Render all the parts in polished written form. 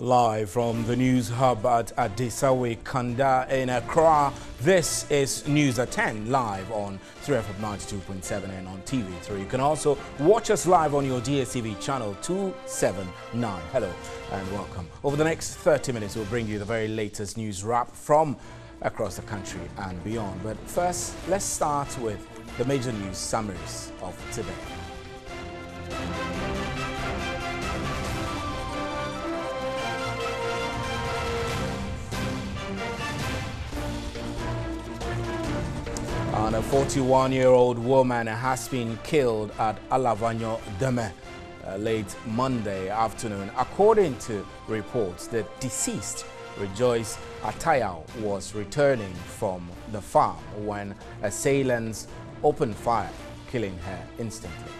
Live from the news hub at Adisawe Kanda in Accra, this is News at 10 live on 3FM 92.7 and on TV3. You can also watch us live on your DSTV channel 279. Hello and welcome. Over the next 30 minutes, we'll bring you the very latest news wrap from across the country and beyond. But first, let's start with the major news summaries of today. And a 41-year-old woman has been killed at Lavanya de Mer late Monday afternoon. According to reports, the deceased, Rejoice Atayao, was returning from the farm when assailants opened fire, killing her instantly.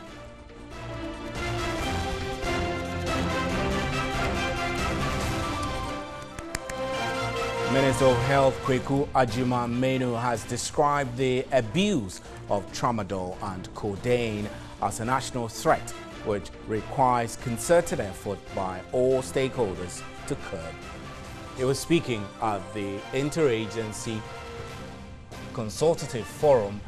Minister of Health Kweku Ajima Menu has described the abuse of tramadol and codeine as a national threat, which requires concerted effort by all stakeholders to curb. He was speaking at the Interagency Consultative Forum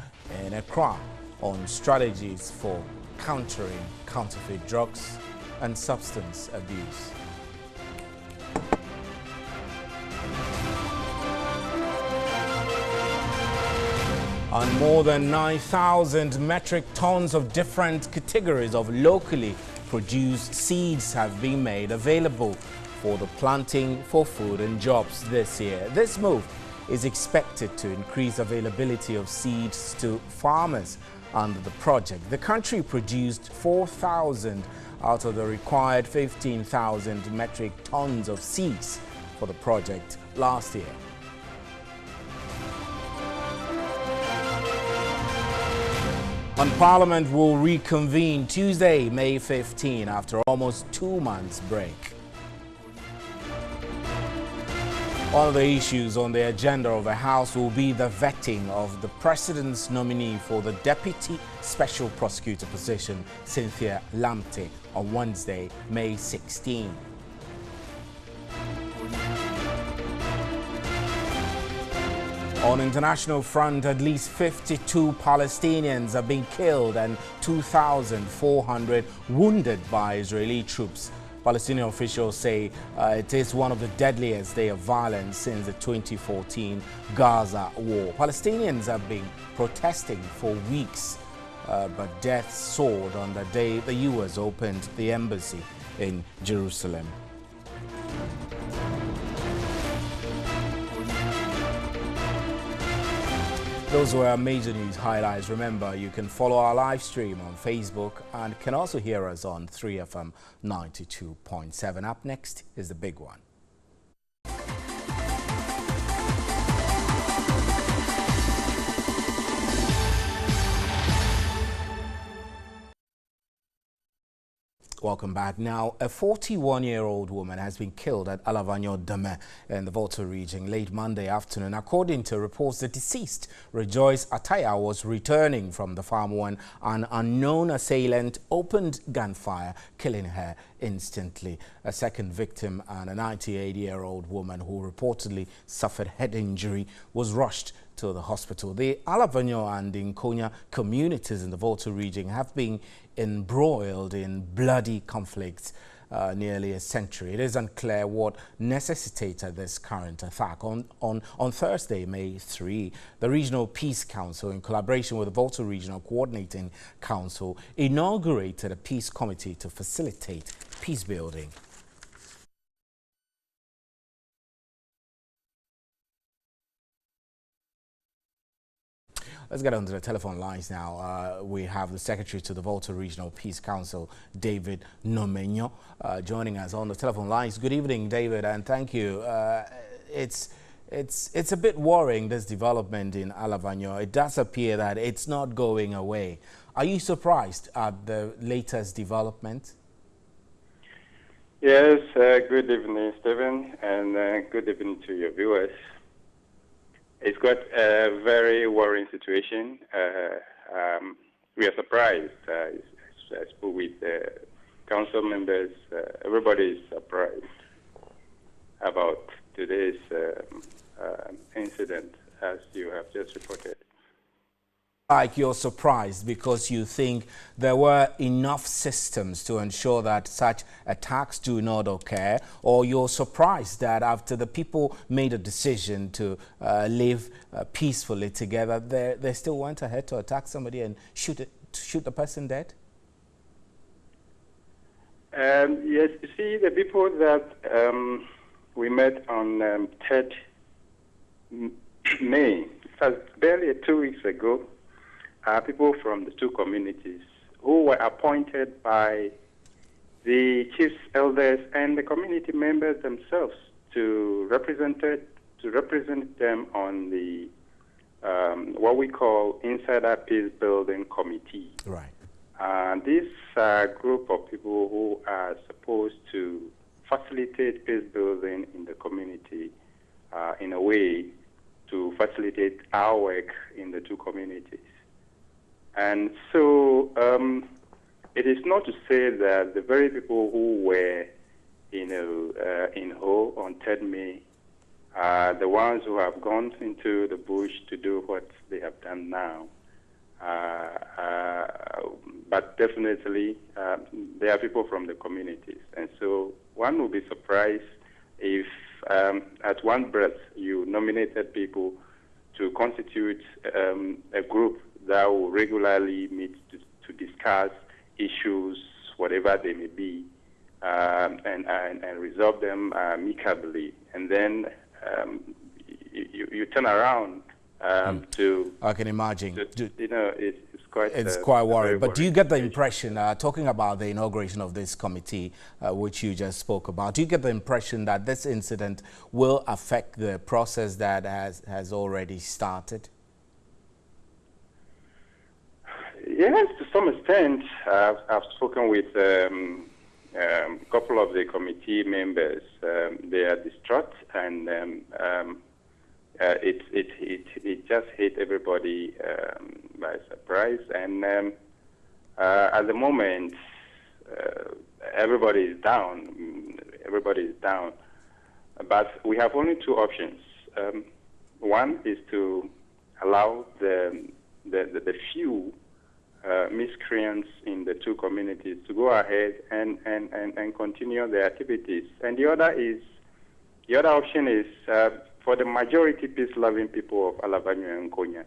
in Accra on strategies for countering counterfeit drugs and substance abuse. And more than 9,000 metric tons of different categories of locally produced seeds have been made available for the planting for food and jobs this year. This move is expected to increase availability of seeds to farmers under the project. The country produced 4,000 out of the required 15,000 metric tons of seeds for the project last year. And Parliament will reconvene Tuesday, May 15, after almost 2 months' break. One of the issues on the agenda of the House will be the vetting of the President's nominee for the Deputy Special Prosecutor position, Cynthia Lamte, on Wednesday, May 16. On international front, at least 52 Palestinians have been killed and 2,400 wounded by Israeli troops. Palestinian officials say it is one of the deadliest days of violence since the 2014 Gaza war. Palestinians have been protesting for weeks, but deaths soared on the day the U.S. opened the embassy in Jerusalem. Those were our major news highlights. Remember, you can follow our live stream on Facebook and can also hear us on 3FM 92.7. Up next is the big one. Welcome back. Now, a 41-year-old woman has been killed at Lavanya de Mer in the Volta region late Monday afternoon. According to reports, the deceased, Rejoice Atayao, was returning from the farm when an unknown assailant opened gunfire, killing her instantly. A second victim, and a 98-year-old woman who reportedly suffered head injury, was rushed to the hospital. The Lavanya and Nkonya communities in the Volta region have been embroiled in bloody conflicts nearly a century. It is unclear what necessitated this current attack. On Thursday, May 3, the Regional Peace Council, in collaboration with the Volta Regional Coordinating Council, inaugurated a peace committee to facilitate peace building. Let's get onto the telephone lines now. We have the Secretary to the Volta Regional Peace Council, David Nomenyo, joining us on the telephone lines. Good evening, David, and thank you. It's a bit worrying, this development in Lavanya. It does appear that it's not going away. Are you surprised at the latest development? Yes, good evening, Stephen, and good evening to your viewers. It's got a very worrying situation. We are surprised. I spoke with council members. Everybody is surprised. about today's incident, as you have just reported. Like you're surprised because you think there were enough systems to ensure that such attacks do not occur, or you're surprised that after the people made a decision to live peacefully together, they still went ahead to attack somebody and shoot the person dead? Yes, you see, the people that we met on 3rd May, it was barely 2 weeks ago, people from the two communities who were appointed by the chiefs, elders, and the community members themselves to represent them on the what we call Insider Peace Building Committee. Right. This group of people who are supposed to facilitate peace building in the community in a way to facilitate our work in the two communities. And so it is not to say that the very people who were in Ho on 3rd May are the ones who have gone into the bush to do what they have done now. But definitely there are people from the communities. And so one will be surprised if at one breath you nominated people to constitute a group that will regularly meet to discuss issues, whatever they may be, and resolve them amicably. And then you turn around to... I can imagine. It's quite worrying. But do you get the impression, talking about the inauguration of this committee, which you just spoke about, do you get the impression that this incident will affect the process that has already started? Yes, to some extent. I've spoken with a couple of the committee members. They are distraught, and it just hit everybody by surprise. And at the moment, everybody is down. Everybody is down. But we have only two options. One is to allow the few miscreants in the two communities to go ahead and continue their activities. And the other option is for the majority peace-loving people of Lavanya and Konya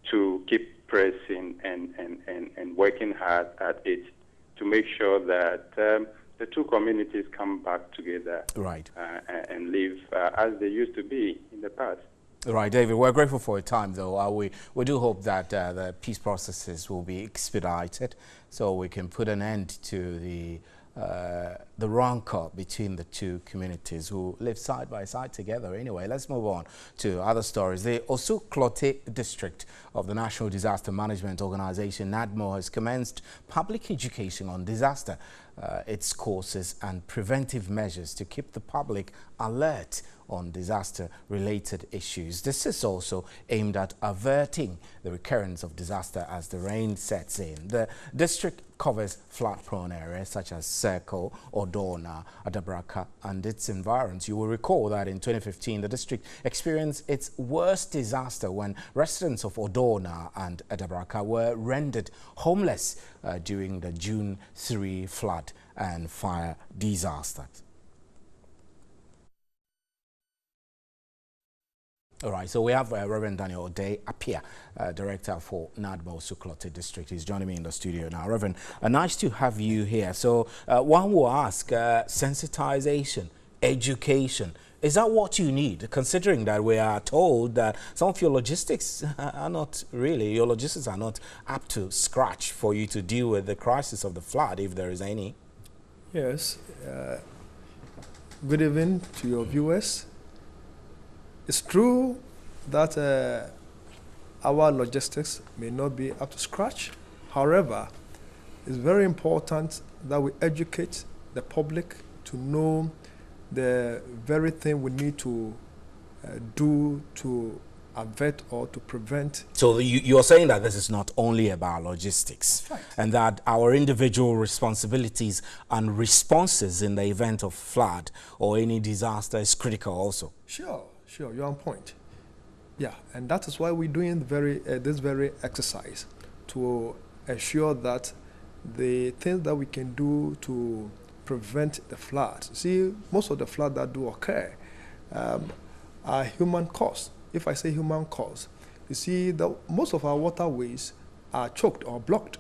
to keep pressing and working hard at it to make sure that the two communities come back together, right, and live as they used to be in the past. Right, David, we're grateful for your time, though. We do hope that the peace processes will be expedited so we can put an end to the rancor between the two communities who live side by side together. Anyway, let's move on to other stories. The Osu-Klote district of the National Disaster Management Organization, NADMO, has commenced public education on disaster, its causes and preventive measures to keep the public alert on disaster-related issues. This is also aimed at averting the recurrence of disaster as the rain sets in. The district covers flood-prone areas such as Circle, Odona, Adabraka, and its environs. You will recall that in 2015, the district experienced its worst disaster when residents of Odona and Adabraka were rendered homeless during the June 3 flood and fire disasters. All right, so we have Reverend Daniel Ode Apia, Director for NADMO Osu-Klote District. He's joining me in the studio now. Reverend, nice to have you here. So one will ask, sensitization, education, is that what you need, considering that we are told that some of your logistics are not really, your logistics are not up to scratch for you to deal with the crisis of the flood, if there is any? Yes. Good evening to your viewers. It's true that our logistics may not be up to scratch. However, it's very important that we educate the public to know the very thing we need to do to avert or to prevent. So you're saying that this is not only about logistics, right, and that our individual responsibilities and responses in the event of flood or any disaster is critical also. Sure, you're on point. Yeah, and that is why we're doing this very exercise to ensure that the things that we can do to prevent the floods. See, most of the floods that do occur are human caused. If I say human cause, you see, most of our waterways are choked or blocked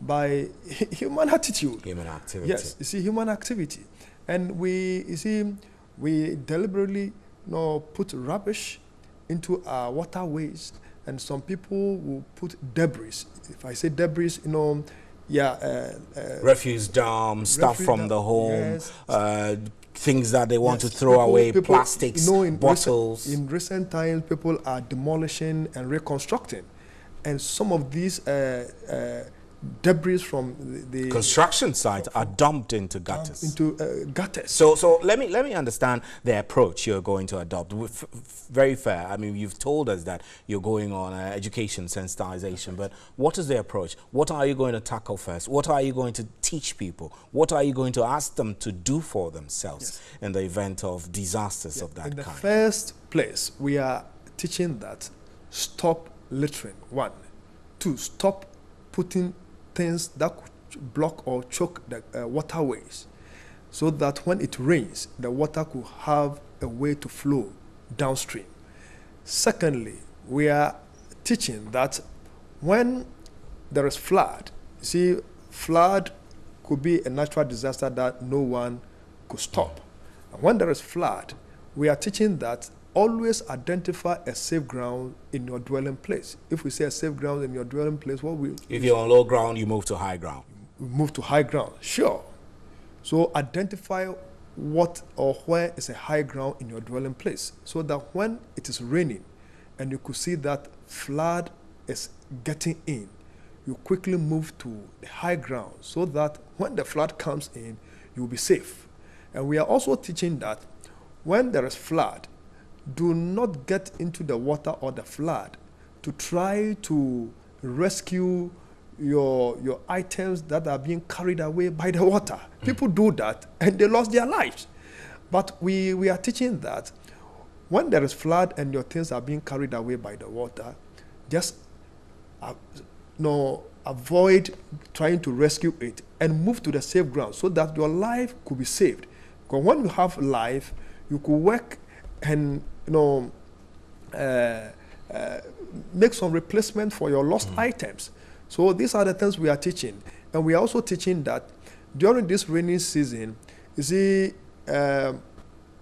by human attitude. Human activity. Yes, you see, human activity. And we deliberately put rubbish into our waterways, and some people will put debris. If I say debris, refuse dumps, stuff from the home, yes. Things that they want to throw away, plastics, bottles. In recent times, people are demolishing and reconstructing, and some of these debris from the construction sites are dumped into gutters. Gutters. So let me understand the approach you're going to adopt. Very fair. I mean, you've told us that you're going on education sensitization, but what is the approach? What are you going to tackle first? What are you going to teach people? What are you going to ask them to do for themselves in the event of disasters of that kind? In the first place, we are teaching that stop littering. 1, 2, stop putting things that could block or choke the waterways, so that when it rains, the water could have a way to flow downstream. Secondly, we are teaching that when there is flood, see, flood could be a natural disaster that no one could stop. And when there is flood, we are teaching that always identify a safe ground in your dwelling place. If we say a safe ground in your dwelling place, if you're on low ground, you move to high ground. We move to high ground, sure. So identify what or where is a high ground in your dwelling place, so that when it is raining and you could see that flood is getting in, you quickly move to the high ground, so that when the flood comes in, you'll be safe. And we are also teaching that when there is flood, do not get into the water or the flood to try to rescue your items that are being carried away by the water. People do that and they lost their lives. But we are teaching that when there is flood and your things are being carried away by the water, just avoid trying to rescue it and move to the safe ground, so that your life could be saved. Because when you have life, you could work and make some replacement for your lost items. So these are the things we are teaching. And we are also teaching that during this rainy season, you see,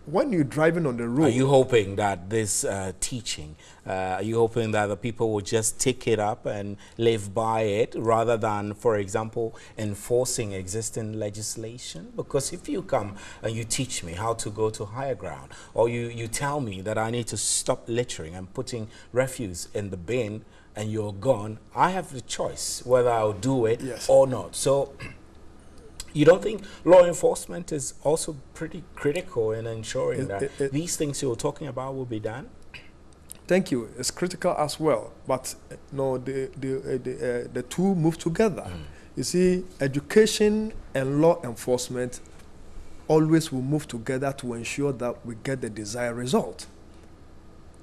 when you're driving on the road... Are you hoping that this teaching, are you hoping that the people will just take it up and live by it, rather than, for example, enforcing existing legislation? Because if you come and you teach me how to go to higher ground, or you tell me that I need to stop littering and putting refuse in the bin, and you're gone, I have the choice whether I'll do it or not. So you don't think law enforcement is also pretty critical in ensuring that these things you're talking about will be done? Thank you. It's critical as well, but the two move together. You see, education and law enforcement always will move together to ensure that we get the desired result.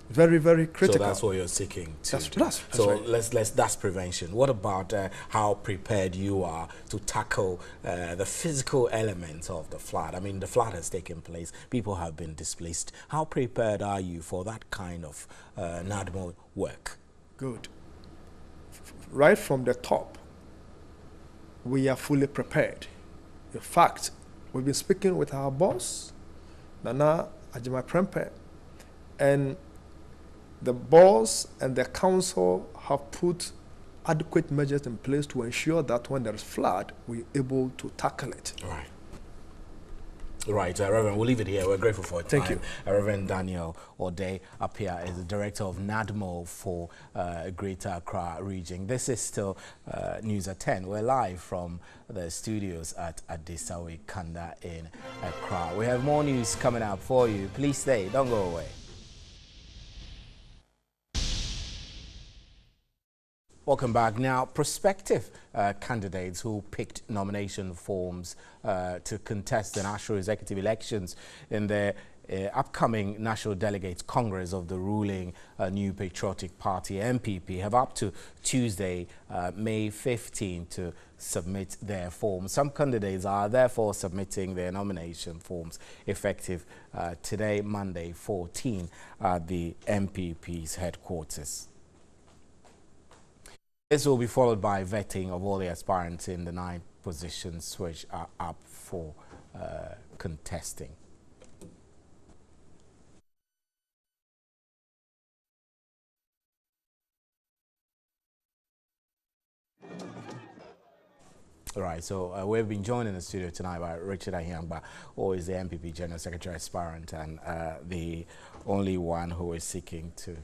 Very, very critical. So that's what you're seeking to do. That's right. That's prevention. What about how prepared you are to tackle the physical elements of the flood? I mean, the flood has taken place. People have been displaced. How prepared are you for that kind of NADMO work? Good. Right from the top, we are fully prepared. In fact, we've been speaking with our boss, Nana Ajima Prempe, and the boss and the council have put adequate measures in place to ensure that when there is flood, we're able to tackle it. Right. Right, Reverend, we'll leave it here. We're grateful for it. Thank you. Reverend Daniel Ode Apia is the Director of NADMO for Greater Accra region. This is still News at 10. We're live from the studios at Adesawe Kanda in Accra. We have more news coming up for you. Please stay. Don't go away. Welcome back. Now, prospective candidates who picked nomination forms to contest the national executive elections in the upcoming National Delegates Congress of the ruling New Patriotic Party, NPP, have up to Tuesday, May 15 to submit their forms. Some candidates are therefore submitting their nomination forms effective today, Monday 14, at the NPP's headquarters. This will be followed by vetting of all the aspirants in the 9 positions which are up for contesting. All right, so we've been joined in the studio tonight by Richard Ahiangba, who is the NPP General Secretary Spirent, and the only one who is seeking to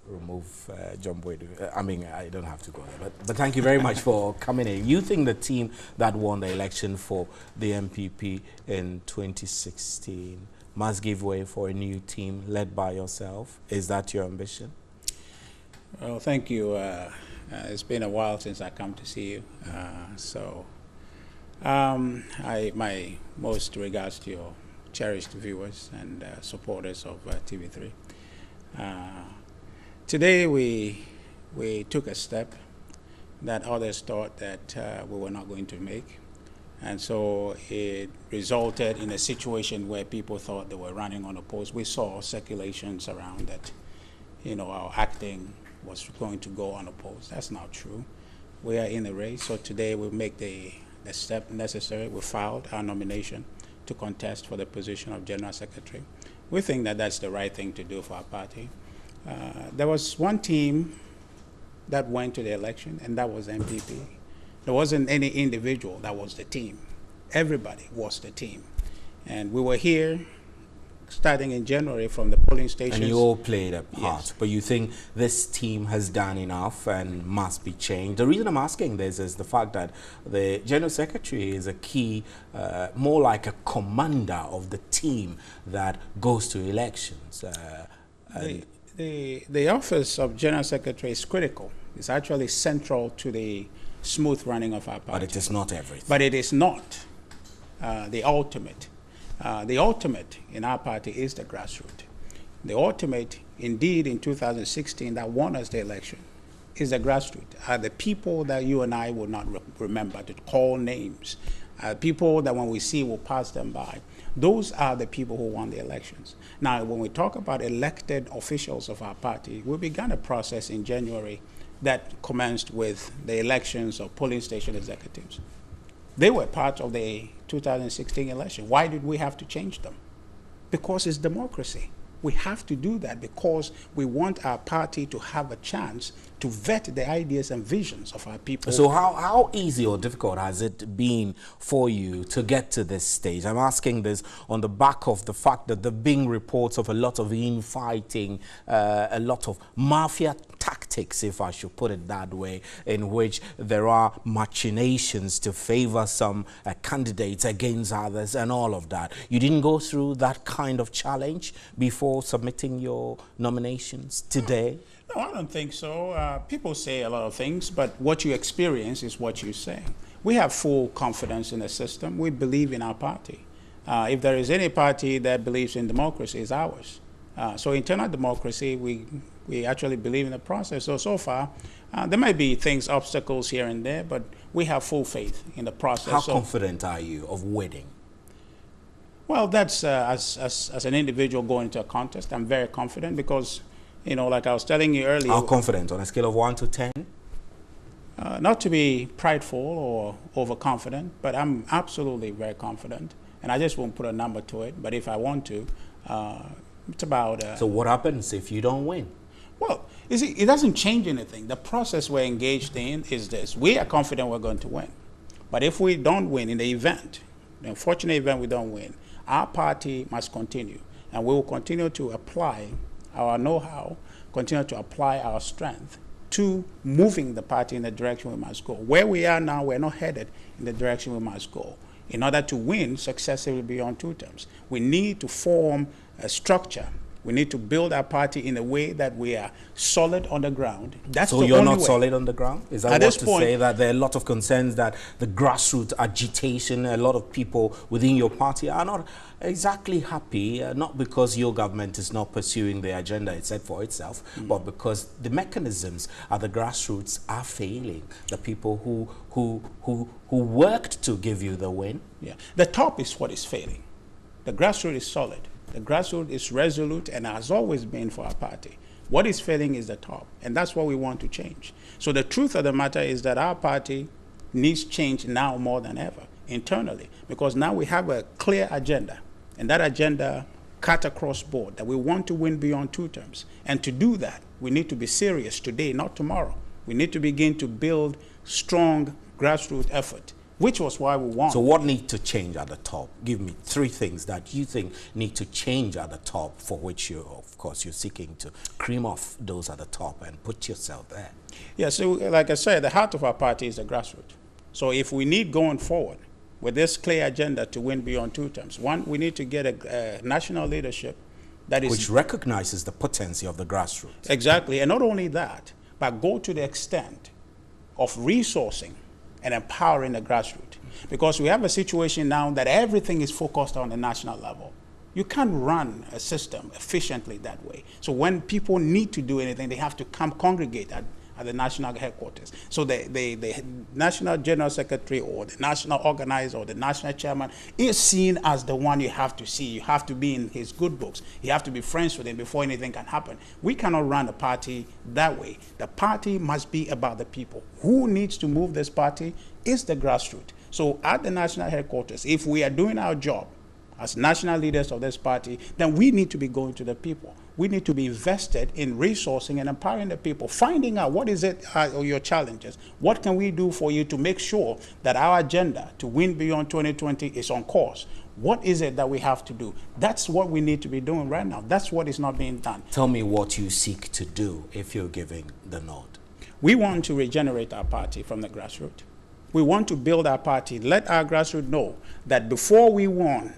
remove John Boyd. I mean, I don't have to go there, but thank you very much for coming in. You think the team that won the election for the NPP in 2016 must give way for a new team led by yourself? Is that your ambition? Well, thank you. It's been a while since I come to see you. My most regards to your cherished viewers and supporters of TV3. Today we took a step that others thought that we were not going to make. And so it resulted in a situation where people thought they were running on a post. We saw circulations around that, our acting was going to go on a post. That's not true. We are in a race, so today we'll make the step necessary. We filed our nomination to contest for the position of General Secretary. We think that that's the right thing to do for our party. There was one team that went to the election, and that was NPP. There wasn't any individual that was the team. Everybody was the team. And we were here starting in January from the polling stations. And you all played a part, yes. But you think this team has done enough and must be changed? The reason I'm asking this is the fact that the General Secretary is a key, more like a commander of the team that goes to elections. The office of General Secretary is critical. It's actually central to the smooth running of our party. But it is not everything. But it is not the ultimate. The ultimate in our party is the grassroots. The ultimate, indeed, in 2016, that won us the election, is the grassroots. The people that you and I will not remember to call names. People that when we see, we'll pass them by. Those are the people who won the elections. Now, when we talk about elected officials of our party, we began a process in January that commenced with the elections of polling station executives. They were part of the 2016 election. Why did we have to change them? Because it's democracy. We have to do that because we want our party to have a chance to vet the ideas and visions of our people. So how easy or difficult has it been for you to get to this stage? I'm asking this on the back of the fact that there have been reports of a lot of infighting, a lot of mafia tactics, if I should put it that way, in which there are machinations to favor some candidates against others and all of that. You didn't go through that kind of challenge before submitting your nominations today? No, I don't think so. People say a lot of things, but what you experience is what you say. We have full confidence in the system. We believe in our party. If there is any party that believes in democracy, it's ours. So internal democracy, we actually believe in the process. So far, there might be obstacles here and there, but we have full faith in the process. How confident are you of winning? Well, that's as an individual going into a contest, I'm very confident because, like I was telling you earlier. How confident on a scale of 1 to 10? Not to be prideful or overconfident, but I'm absolutely very confident. And I just won't put a number to it, but if I want to, it's about... So what happens if you don't win? Well, you see, it doesn't change anything. The process we're engaged in is this. We are confident we're going to win. But if we don't win in the event, the unfortunate event we don't win, our party must continue. And we will continue to apply our know-how, continue to apply our strength to moving the party in the direction we must go. Where we are now, we're not headed in the direction we must go. In order to win successively beyond 2 terms, we need to form a structure We need to build our party in a way that we are solid on the ground. That's so the you're only not way. solid on the ground? Is that At what this to point, say that there are a lot of concerns that the grassroots agitation, a lot of people within your party are not exactly happy, not because your government is not pursuing the agenda it set for itself, but because the mechanisms at the grassroots are failing. The people who worked to give you the win. Yeah, the top is what is failing. The grassroots is solid. The grassroots is resolute and has always been for our party. What is failing is the top, and that's what we want to change. So the truth of the matter is that our party needs change now more than ever, internally, because now we have a clear agenda, and that agenda cut across board, that we want to win beyond 2 terms. And to do that, we need to be serious today, not tomorrow. We need to begin to build strong grassroots effort, which was why we won. So what needs to change at the top? Give me 3 things that you think need to change at the top, for which you, of course, you're seeking to cream off those at the top and put yourself there. Yeah, so like I said, the heart of our party is the grassroots. So if we need going forward with this clear agenda to win beyond 2 terms, one, we need to get a national leadership that is... Which recognizes the potency of the grassroots. Exactly, and not only that, but go to the extent of resourcing and empowering the grassroots. Because we have a situation now that everything is focused on the national level. You can't run a system efficiently that way. So when people need to do anything, they have to come congregate at the national headquarters. So the national general secretary or the national organizer or the national chairman is seen as the one you have to see. You have to be in his good books. You have to be friends with him before anything can happen. We cannot run a party that way. The party must be about the people. Who needs to move this party is the grassroots. So at the national headquarters, if we are doing our job as national leaders of this party, then we need to be going to the people. We need to be invested in resourcing and empowering the people, finding out what is it are your challenges. What can we do for you to make sure that our agenda to win beyond 2020 is on course? What is it that we have to do? That's what we need to be doing right now. That's what is not being done. Tell me what you seek to do if you're giving the nod. We want to regenerate our party from the grassroots. We want to build our party, let our grassroots know that before we won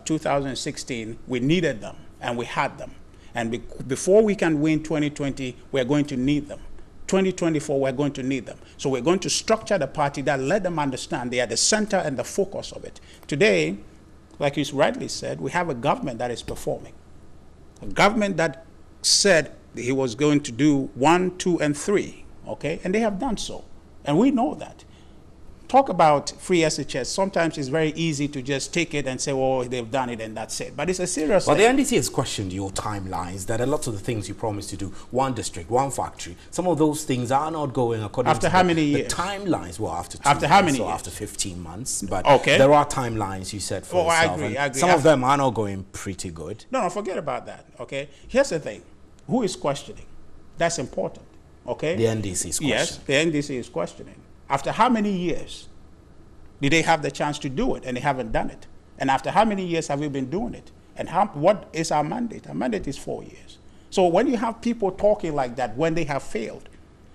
2016, we needed them and we had them. And before we can win 2020, we're going to need them. 2024, we're going to need them. So we're going to structure the party that let them understand they are the center and the focus of it. Today, like you rightly said, we have a government that is performing. A government that said he was going to do 1, 2, and 3, okay? And they have done so. And we know that. Talk about free SHS. Sometimes it's very easy to just take it and say, oh, they've done it and that's it. But it's a serious Well, the thing. NDC has questioned your timelines, that a lot of the things you promised to do, 1 district, 1 factory, some of those things are not going according After to how the, many the years? timelines. Well, after 2 After how months, many so years? after 15 months. But Okay. there are timelines you set for Oh, I yourself. agree, and I agree. some of them are not going pretty good. No, forget about that, okay? Here's the thing. Who is questioning? That's important, okay? The NDC is questioning. Yes, the NDC is questioning. After how many years did they have the chance to do it and they haven't done it? And after how many years have we been doing it? And what is our mandate? Our mandate is 4 years. So when you have people talking like that when they have failed,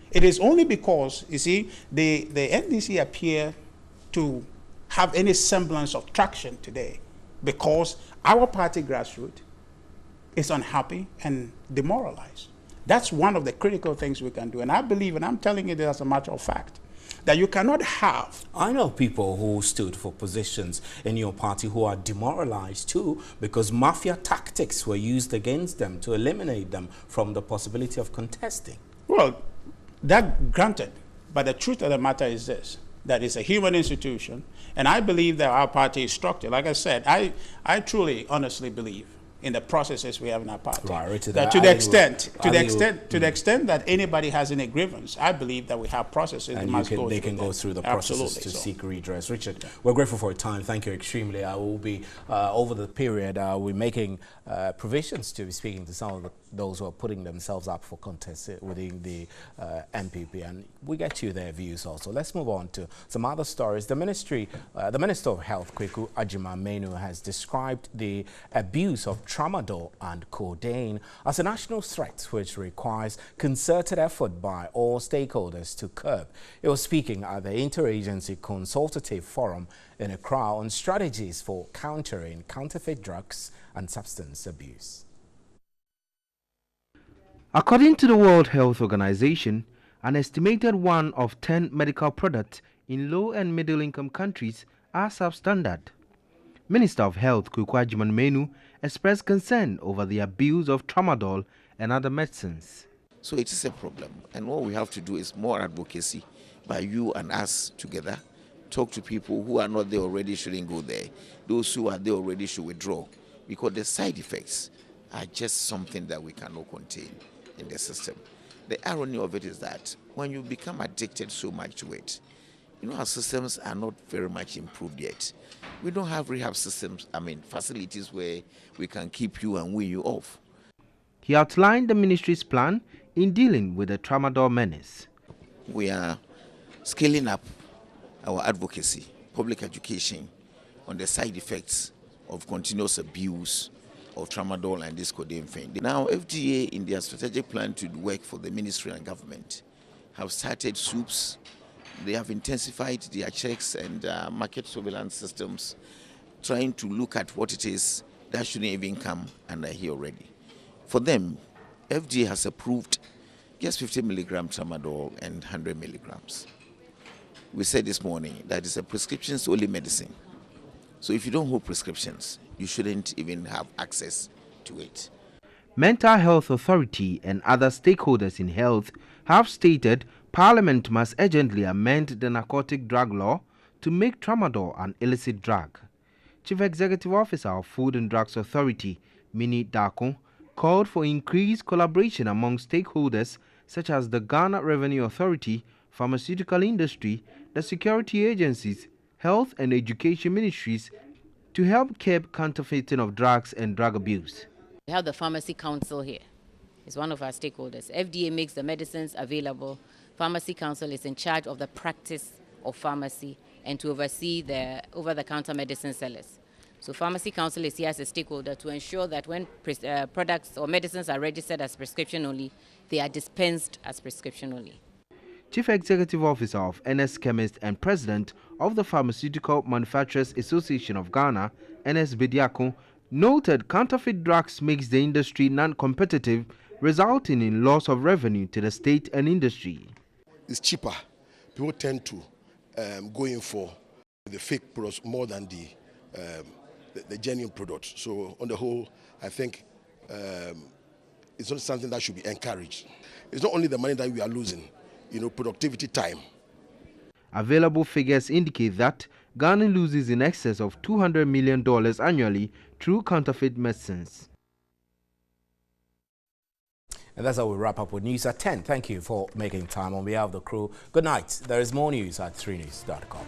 it is only because, you see, the NDC appear to have any semblance of traction today because our party grassroots is unhappy and demoralized. That's one of the critical things we can do. And I believe, and I'm telling you this as a matter of fact, that you cannot have... I know people who stood for positions in your party who are demoralized too because mafia tactics were used against them to eliminate them from the possibility of contesting. Well, that granted, but the truth of the matter is this, that it's a human institution, and I believe that our party is structured. Like I said, I truly, honestly believe in the processes we have in our party. Right, that to the extent that anybody has any grievance, I believe that we have processes and they can go through the processes to seek redress. Richard, we're grateful for your time. Thank you extremely. I will be, over the period, we're making provisions to be speaking to some of those who are putting themselves up for contests within the MPP, and we get you their views also. Let's move on to some other stories. The Minister of Health, Kweku Agyeman-Manu, has described the abuse of tramadol and codeine as a national threat which requires concerted effort by all stakeholders to curb. He was speaking at the Interagency Consultative Forum in Accra on strategies for countering counterfeit drugs and substance abuse. According to the World Health Organization, an estimated 1 of 10 medical products in low and middle income countries are substandard. Minister of Health Kukwa Menu expressed concern over the abuse of tramadol and other medicines. So it is a problem, and what we have to do is more advocacy by you and us together. Talk to people who are not there already shouldn't go there. Those who are there already should withdraw, because the side effects are just something that we cannot contain in the system. The irony of it is that when you become addicted so much to it, our systems are not very much improved yet. We don't have rehab systems, facilities where we can keep you and wean you off. He outlined the ministry's plan in dealing with the tramadol menace. We are scaling up our advocacy, public education on the side effects of continuous abuse of tramadol and this codeine thing. Now, FDA, in their strategic plan to work for the ministry and government, have started soups. They have intensified their checks and market surveillance systems, trying to look at what it is that shouldn't even come under here already. For them, FDA has approved just 50 milligram tramadol and 100 milligrams. We said this morning that it's a prescriptions-only medicine. So if you don't hold prescriptions, you shouldn't even have access to it. Mental Health Authority and other stakeholders in health have stated Parliament must urgently amend the narcotic drug law to make tramadol an illicit drug. Chief Executive Officer of Food and Drugs Authority, Mini Dako, called for increased collaboration among stakeholders such as the Ghana Revenue Authority, pharmaceutical industry, the security agencies, health and education ministries to help curb counterfeiting of drugs and drug abuse. We have the Pharmacy Council here. It's one of our stakeholders. FDA makes the medicines available. Pharmacy Council is in charge of the practice of pharmacy and to oversee the over-the-counter medicine sellers. So Pharmacy Council is here as a stakeholder to ensure that when products or medicines are registered as prescription only, they are dispensed as prescription only. Chief Executive Officer of NS Chemist and President of the Pharmaceutical Manufacturers Association of Ghana, NS Bediako, noted counterfeit drugs makes the industry non-competitive, resulting in loss of revenue to the state and industry. It's cheaper. People tend to go in for the fake products more than the genuine products. So on the whole, I think it's not something that should be encouraged. It's not only the money that we are losing, productivity time. Available figures indicate that Ghana loses in excess of $200 million annually through counterfeit medicines. And that's how we wrap up with News at 10. Thank you for making time on behalf of the crew. Good night. There is more news at 3news.com.